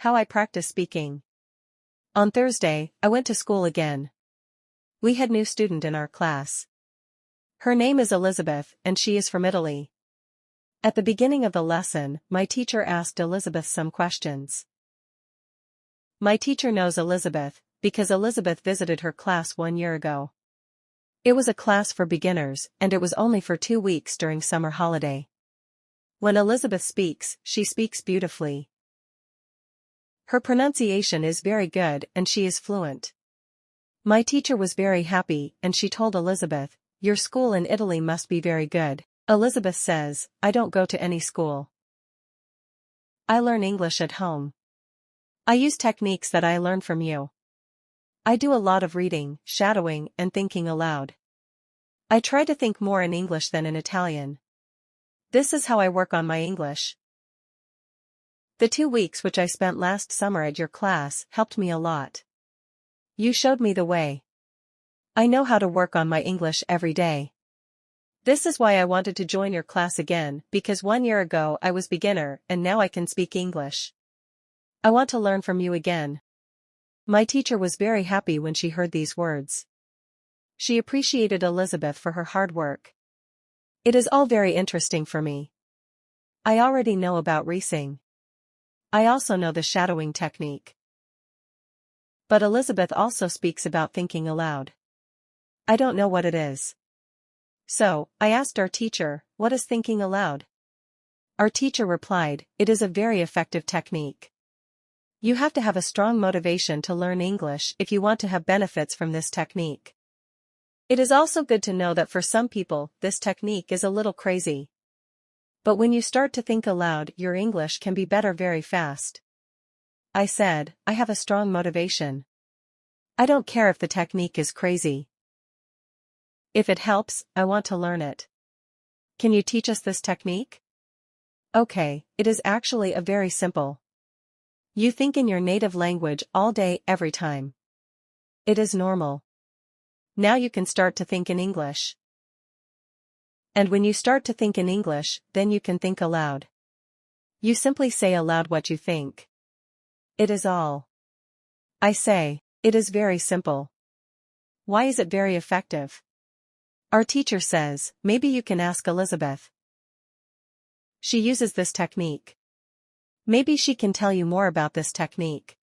How I practice speaking. On Thursday, I went to school again. We had new student in our class. Her name is Elizabeth and she is from Italy. At the beginning of the lesson, my teacher asked Elizabeth some questions. My teacher knows Elizabeth, because Elizabeth visited her class 1 year ago. It was a class for beginners, and it was only for 2 weeks during summer holiday. When Elizabeth speaks, she speaks beautifully. Her pronunciation is very good and she is fluent. My teacher was very happy and she told Elizabeth, "Your school in Italy must be very good." Elizabeth says, "I don't go to any school. I learn English at home. I use techniques that I learn from you. I do a lot of reading, shadowing, and thinking aloud. I try to think more in English than in Italian. This is how I work on my English. The 2 weeks which I spent last summer at your class helped me a lot. You showed me the way. I know how to work on my English every day. This is why I wanted to join your class again, because 1 year ago I was beginner and now I can speak English. I want to learn from you again." My teacher was very happy when she heard these words. She appreciated Elizabeth for her hard work. It is all very interesting for me. I already know about reading. I also know the shadowing technique. But Elizabeth also speaks about thinking aloud. I don't know what it is. So, I asked our teacher, "What is thinking aloud?" Our teacher replied, "It is a very effective technique. You have to have a strong motivation to learn English if you want to have benefits from this technique. It is also good to know that for some people, this technique is a little crazy. But when you start to think aloud, your English can be better very fast." I said, "I have a strong motivation. I don't care if the technique is crazy. If it helps, I want to learn it. Can you teach us this technique?" Okay, it is actually a very simple. You think in your native language all day, every time. It is normal. Now you can start to think in English. And when you start to think in English, then you can think aloud. You simply say aloud what you think. It is all. I say, it is very simple. Why is it very effective? Our teacher says, maybe you can ask Elizabeth. She uses this technique. Maybe she can tell you more about this technique.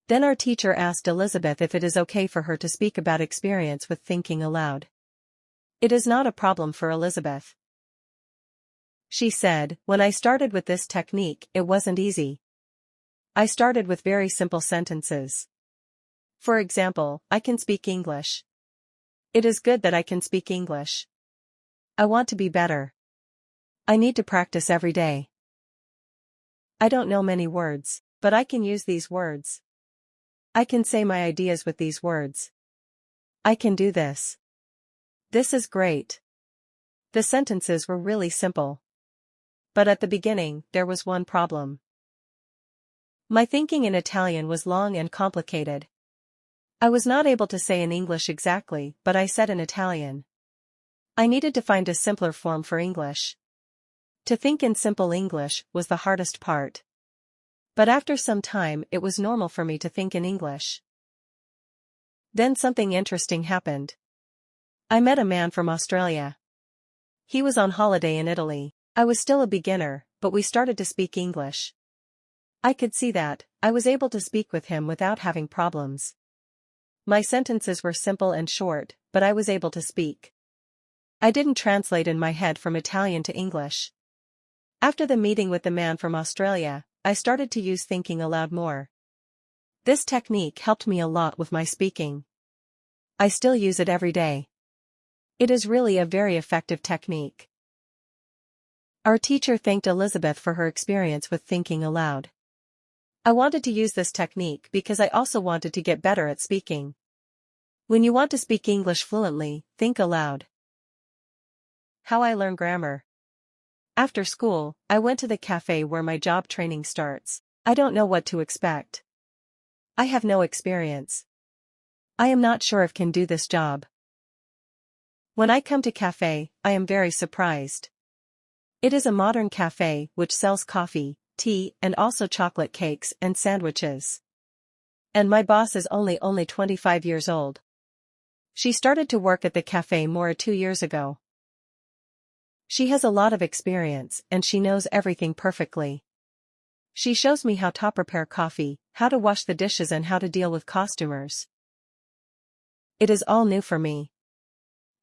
Then our teacher asked Elizabeth if it is okay for her to speak about experience with thinking aloud. It is not a problem for Elizabeth. She said, "When I started with this technique, it wasn't easy. I started with very simple sentences. For example, I can speak English. It is good that I can speak English. I want to be better. I need to practice every day. I don't know many words, but I can use these words. I can say my ideas with these words. I can do this. This is great." The sentences were really simple. But at the beginning, there was one problem. My thinking in Italian was long and complicated. I was not able to say in English exactly, but I said in Italian. I needed to find a simpler form for English. To think in simple English was the hardest part. But after some time, it was normal for me to think in English. Then something interesting happened. I met a man from Australia. He was on holiday in Italy. I was still a beginner, but we started to speak English. I could see that I was able to speak with him without having problems. My sentences were simple and short, but I was able to speak. I didn't translate in my head from Italian to English. After the meeting with the man from Australia, I started to use thinking aloud more. This technique helped me a lot with my speaking. I still use it every day. It is really a very effective technique. Our teacher thanked Elizabeth for her experience with thinking aloud. I wanted to use this technique because I also wanted to get better at speaking. When you want to speak English fluently, think aloud. How I learn grammar. After school, I went to the cafe where my job training starts. I don't know what to expect. I have no experience. I am not sure if I can do this job. When I come to cafe, I am very surprised. It is a modern cafe which sells coffee, tea, and also chocolate cakes and sandwiches. And my boss is only 25 years old. She started to work at the cafe more 2 years ago. She has a lot of experience and she knows everything perfectly. She shows me how to prepare coffee, how to wash the dishes and how to deal with customers. It is all new for me.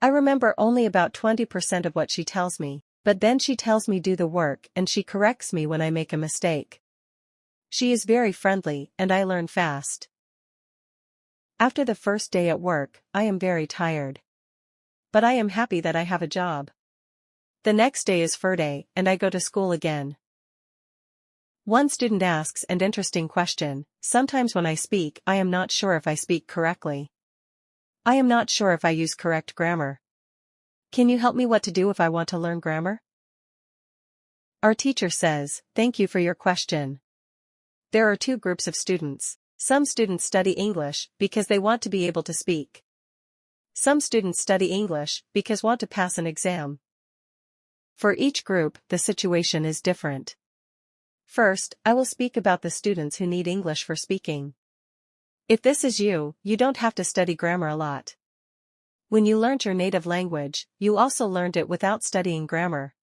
I remember only about 20% of what she tells me, but then she tells me do the work and she corrects me when I make a mistake. She is very friendly and I learn fast. After the first day at work, I am very tired. But I am happy that I have a job. The next day is Friday and I go to school again. One student asks an interesting question. Sometimes when I speak, I am not sure if I speak correctly. I am not sure if I use correct grammar. Can you help me what to do if I want to learn grammar? Our teacher says, thank you for your question. There are 2 groups of students. Some students study English because they want to be able to speak. Some students study English because want to pass an exam. For each group, the situation is different. First, I will speak about the students who need English for speaking. If this is you, you don't have to study grammar a lot. When you learned your native language, you also learned it without studying grammar.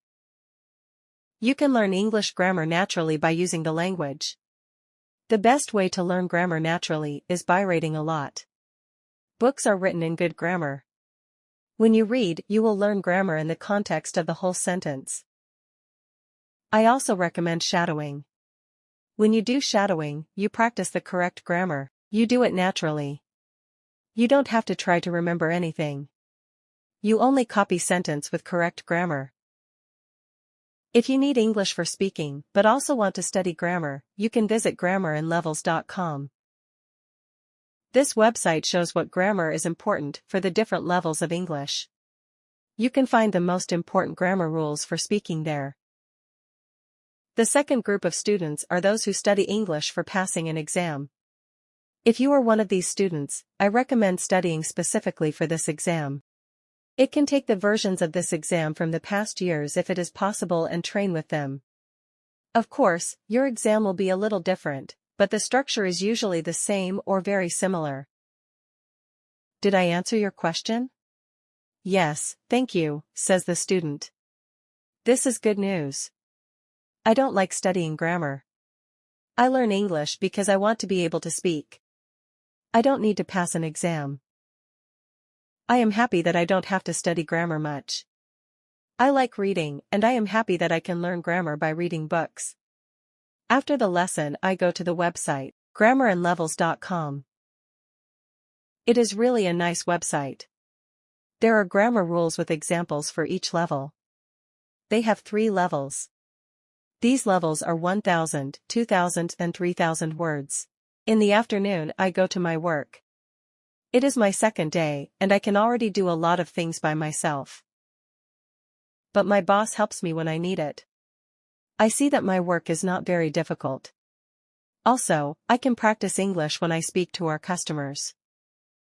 You can learn English grammar naturally by using the language. The best way to learn grammar naturally is by reading a lot. Books are written in good grammar. When you read, you will learn grammar in the context of the whole sentence. I also recommend shadowing. When you do shadowing, you practice the correct grammar. You do it naturally. You don't have to try to remember anything. You only copy sentence with correct grammar. If you need English for speaking but also want to study grammar, you can visit grammarandlevels.com. This website shows what grammar is important for the different levels of English. You can find the most important grammar rules for speaking there. The second group of students are those who study English for passing an exam. If you are one of these students, I recommend studying specifically for this exam. It can take the versions of this exam from the past years if it is possible and train with them. Of course, your exam will be a little different, but the structure is usually the same or very similar. Did I answer your question? Yes, thank you, says the student. This is good news. I don't like studying grammar. I learn English because I want to be able to speak. I don't need to pass an exam. I am happy that I don't have to study grammar much. I like reading and I am happy that I can learn grammar by reading books. After the lesson I go to the website, grammarandlevels.com. It is really a nice website. There are grammar rules with examples for each level. They have 3 levels. These levels are 1,000, 2,000 and 3,000 words. In the afternoon I go to my work. It is my second day and I can already do a lot of things by myself. But my boss helps me when I need it. I see that my work is not very difficult. Also, I can practice English when I speak to our customers.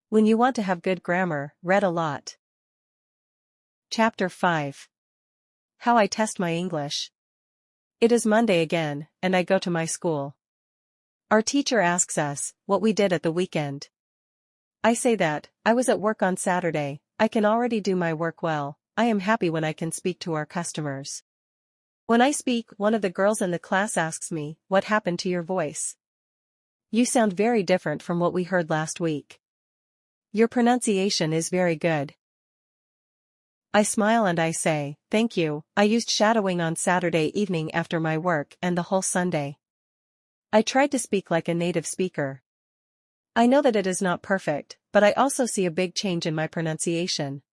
When you want to have good grammar, read a lot. Chapter 5. How I test my English. It is Monday again, and I go to my school. Our teacher asks us what we did at the weekend. I say that I was at work on Saturday. I can already do my work well. I am happy when I can speak to our customers. When I speak, one of the girls in the class asks me, "What happened to your voice? You sound very different from what we heard last week. Your pronunciation is very good." I smile and I say, "Thank you. I used shadowing on Saturday evening after my work and the whole Sunday. I tried to speak like a native speaker. I know that it is not perfect, but I also see a big change in my pronunciation."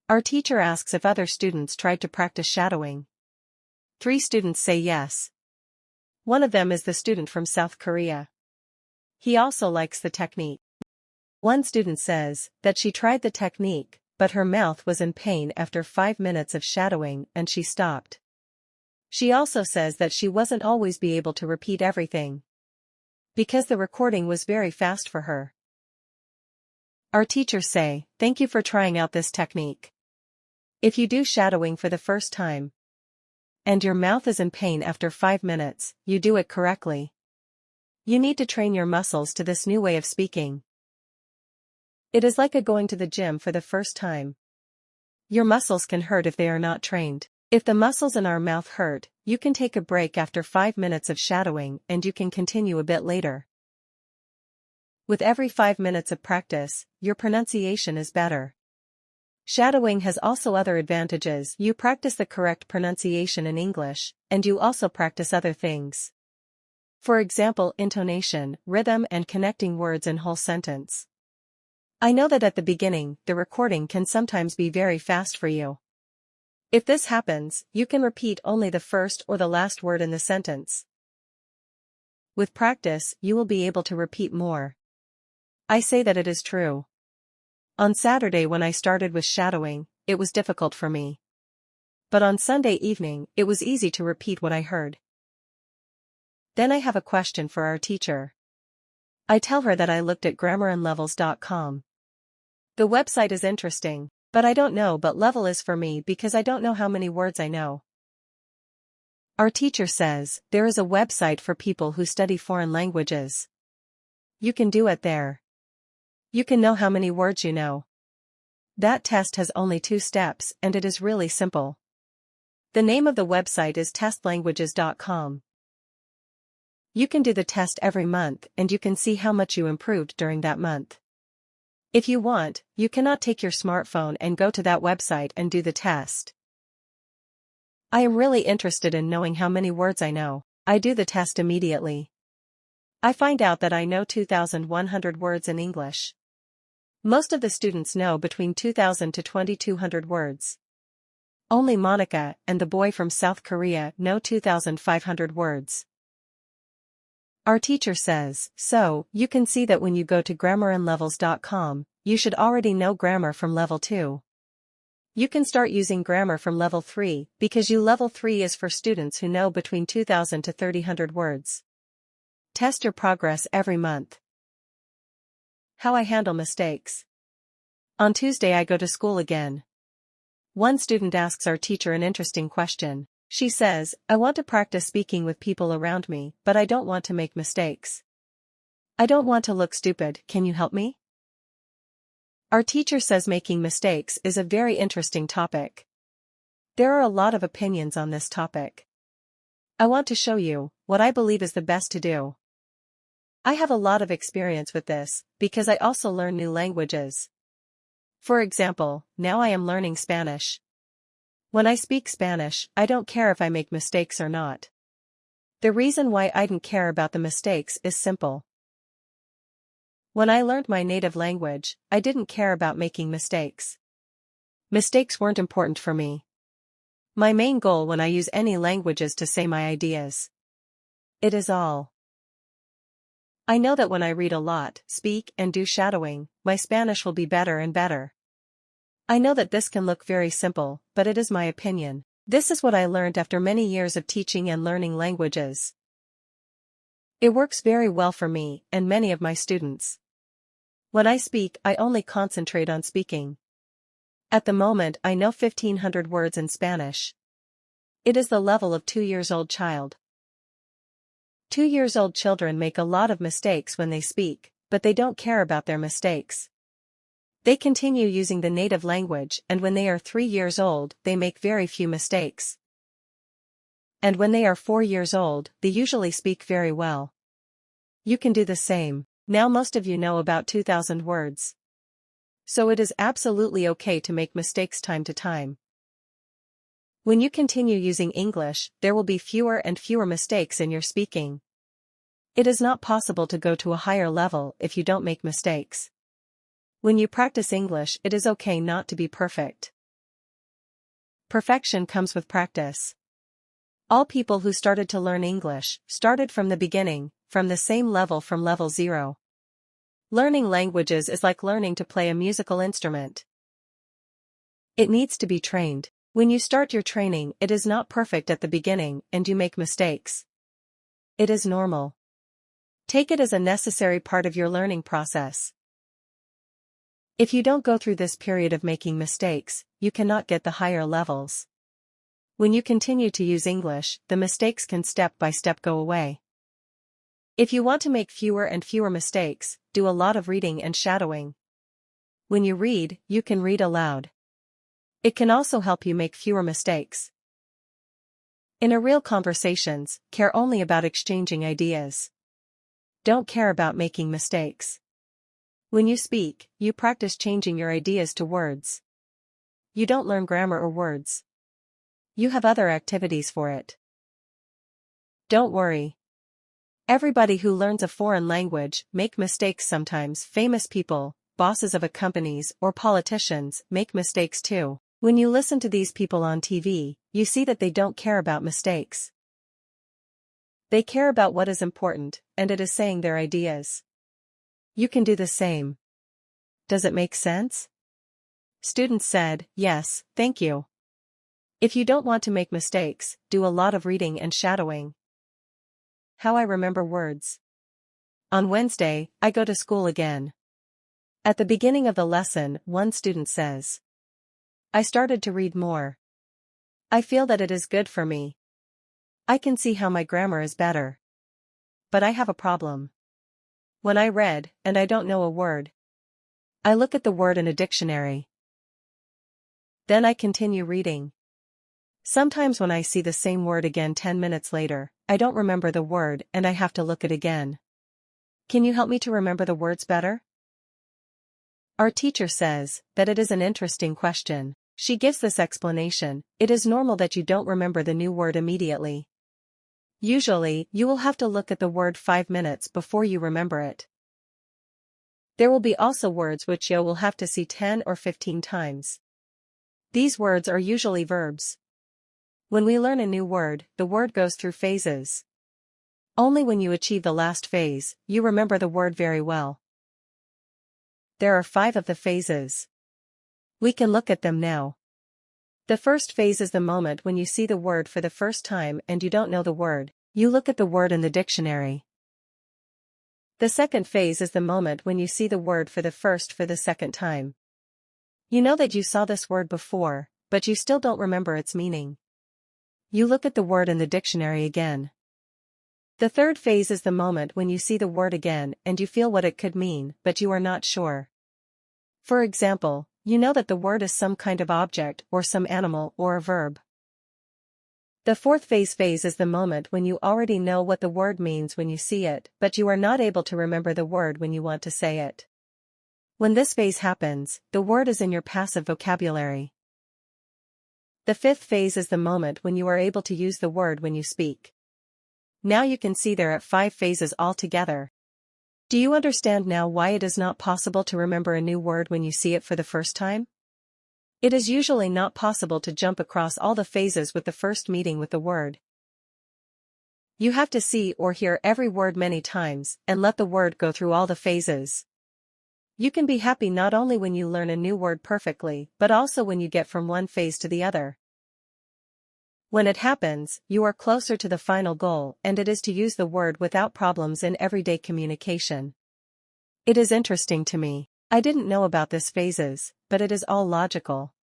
Our teacher asks if other students tried to practice shadowing. 3 students say yes. One of them is the student from South Korea. He also likes the technique. One student says that she tried the technique, but her mouth was in pain after 5 minutes of shadowing and she stopped. She also says that she wasn't always be able to repeat everything, because the recording was very fast for her. Our teachers say, "Thank you for trying out this technique. If you do shadowing for the first time, and your mouth is in pain after 5 minutes, you do it correctly. You need to train your muscles to this new way of speaking. It is like going to the gym for the first time. Your muscles can hurt if they are not trained. If the muscles in our mouth hurt, you can take a break after 5 minutes of shadowing and you can continue a bit later. With every 5 minutes of practice, your pronunciation is better. Shadowing has also other advantages. You practice the correct pronunciation in English, and you also practice other things. For example, intonation, rhythm, and connecting words in whole sentence. I know that at the beginning, the recording can sometimes be very fast for you. If this happens, you can repeat only the first or the last word in the sentence. With practice, you will be able to repeat more. I say that it is true. On Saturday when I started with shadowing, it was difficult for me. But on Sunday evening, it was easy to repeat what I heard. Then I have a question for our teacher. I tell her that I looked at grammarandlevels.com. The website is interesting, but I don't know but level is for me because I don't know how many words I know. Our teacher says, there is a website for people who study foreign languages. You can do it there. You can know how many words you know. That test has only 2 steps and it is really simple. The name of the website is testlanguages.com. You can do the test every month and you can see how much you improved during that month. If you want, you cannot take your smartphone and go to that website and do the test. I am really interested in knowing how many words I know. I do the test immediately. I find out that I know 2,100 words in English. Most of the students know between 2,000 to 2,200 words. Only Monica and the boy from South Korea know 2,500 words. Our teacher says, so, you can see that when you go to grammarandlevels.com, you should already know grammar from level 2. You can start using grammar from level 3, because level 3 is for students who know between 2,000 to 3,000 words. Test your progress every month. How I handle mistakes. On Tuesday I go to school again. One student asks our teacher an interesting question. She says, I want to practice speaking with people around me, but I don't want to make mistakes. I don't want to look stupid, can you help me? Our teacher says making mistakes is a very interesting topic. There are a lot of opinions on this topic. I want to show you what I believe is the best to do. I have a lot of experience with this, because I also learn new languages. For example, now I am learning Spanish. When I speak Spanish, I don't care if I make mistakes or not. The reason why I don't care about the mistakes is simple. When I learned my native language, I didn't care about making mistakes. Mistakes weren't important for me. My main goal when I use any language is to say my ideas. It is all. I know that when I read a lot, speak, and do shadowing, my Spanish will be better and better. I know that this can look very simple, but it is my opinion. This is what I learned after many years of teaching and learning languages. It works very well for me and many of my students. When I speak, I only concentrate on speaking. At the moment, I know 1,500 words in Spanish. It is the level of 2-year-old child. 2-year-old children make a lot of mistakes when they speak, but they don't care about their mistakes. They continue using the native language, and when they are 3 years old, they make very few mistakes. And when they are 4 years old, they usually speak very well. You can do the same. Now most of you know about 2,000 words. So it is absolutely okay to make mistakes time to time. When you continue using English, there will be fewer and fewer mistakes in your speaking. It is not possible to go to a higher level if you don't make mistakes. When you practice English, it is okay not to be perfect. Perfection comes with practice. All people who started to learn English started from the beginning, from the same level from level 0. Learning languages is like learning to play a musical instrument. It needs to be trained. When you start your training, it is not perfect at the beginning and you make mistakes. It is normal. Take it as a necessary part of your learning process. If you don't go through this period of making mistakes, you cannot get the higher levels. When you continue to use English, the mistakes can step by step go away. If you want to make fewer and fewer mistakes, do a lot of reading and shadowing. When you read, you can read aloud. It can also help you make fewer mistakes. In a real conversations, care only about exchanging ideas. Don't care about making mistakes. When you speak, you practice changing your ideas to words. You don't learn grammar or words. You have other activities for it. Don't worry. Everybody who learns a foreign language make mistakes sometimes. Famous people, bosses of companies, or politicians make mistakes too. When you listen to these people on TV, you see that they don't care about mistakes. They care about what is important, and it is saying their ideas. You can do the same. Does it make sense? Students said, yes, thank you. If you don't want to make mistakes, do a lot of reading and shadowing. How I remember words. On Wednesday, I go to school again. At the beginning of the lesson, one student says, I started to read more. I feel that it is good for me. I can see how my grammar is better. But I have a problem. When I read, and I don't know a word, I look at the word in a dictionary. Then I continue reading. Sometimes when I see the same word again 10 minutes later, I don't remember the word and I have to look it again. Can you help me to remember the words better? Our teacher says that it is an interesting question. She gives this explanation: it is normal that you don't remember the new word immediately. Usually, you will have to look at the word 5 minutes before you remember it. There will be also words which you will have to see 10 or 15 times. These words are usually verbs. When we learn a new word, the word goes through phases. Only when you achieve the last phase, you remember the word very well. There are 5 of the phases. We can look at them now. The first phase is the moment when you see the word for the first time and you don't know the word. You look at the word in the dictionary. The second phase is the moment when you see the word for the second time. You know that you saw this word before, but you still don't remember its meaning. You look at the word in the dictionary again. The third phase is the moment when you see the word again and you feel what it could mean, but you are not sure. For example, you know that the word is some kind of object or some animal or a verb. The fourth phase is the moment when you already know what the word means when you see it, but you are not able to remember the word when you want to say it. When this phase happens, the word is in your passive vocabulary. The fifth phase is the moment when you are able to use the word when you speak. Now you can see there are 5 phases altogether. Do you understand now why it is not possible to remember a new word when you see it for the first time? It is usually not possible to jump across all the phases with the first meeting with the word. You have to see or hear every word many times and let the word go through all the phases. You can be happy not only when you learn a new word perfectly, but also when you get from one phase to the other. When it happens, you are closer to the final goal, and it is to use the word without problems in everyday communication. It is interesting to me. I didn't know about this phases, but it is all logical.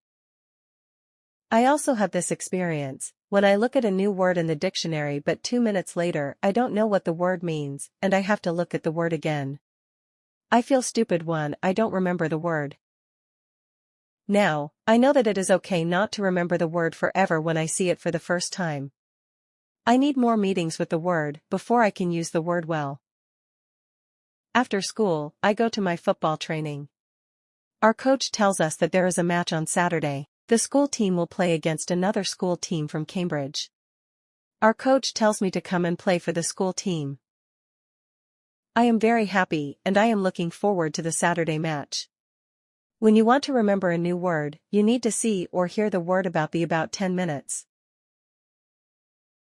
I also have this experience. When I look at a new word in the dictionary but 2 minutes later I don't know what the word means and I have to look at the word again. I feel stupid when I don't remember the word. Now, I know that it is okay not to remember the word forever when I see it for the first time. I need more meetings with the word before I can use the word well. After school, I go to my football training. Our coach tells us that there is a match on Saturday. The school team will play against another school team from Cambridge. Our coach tells me to come and play for the school team. I am very happy and I am looking forward to the Saturday match. When you want to remember a new word, you need to see or hear the word about 10 minutes.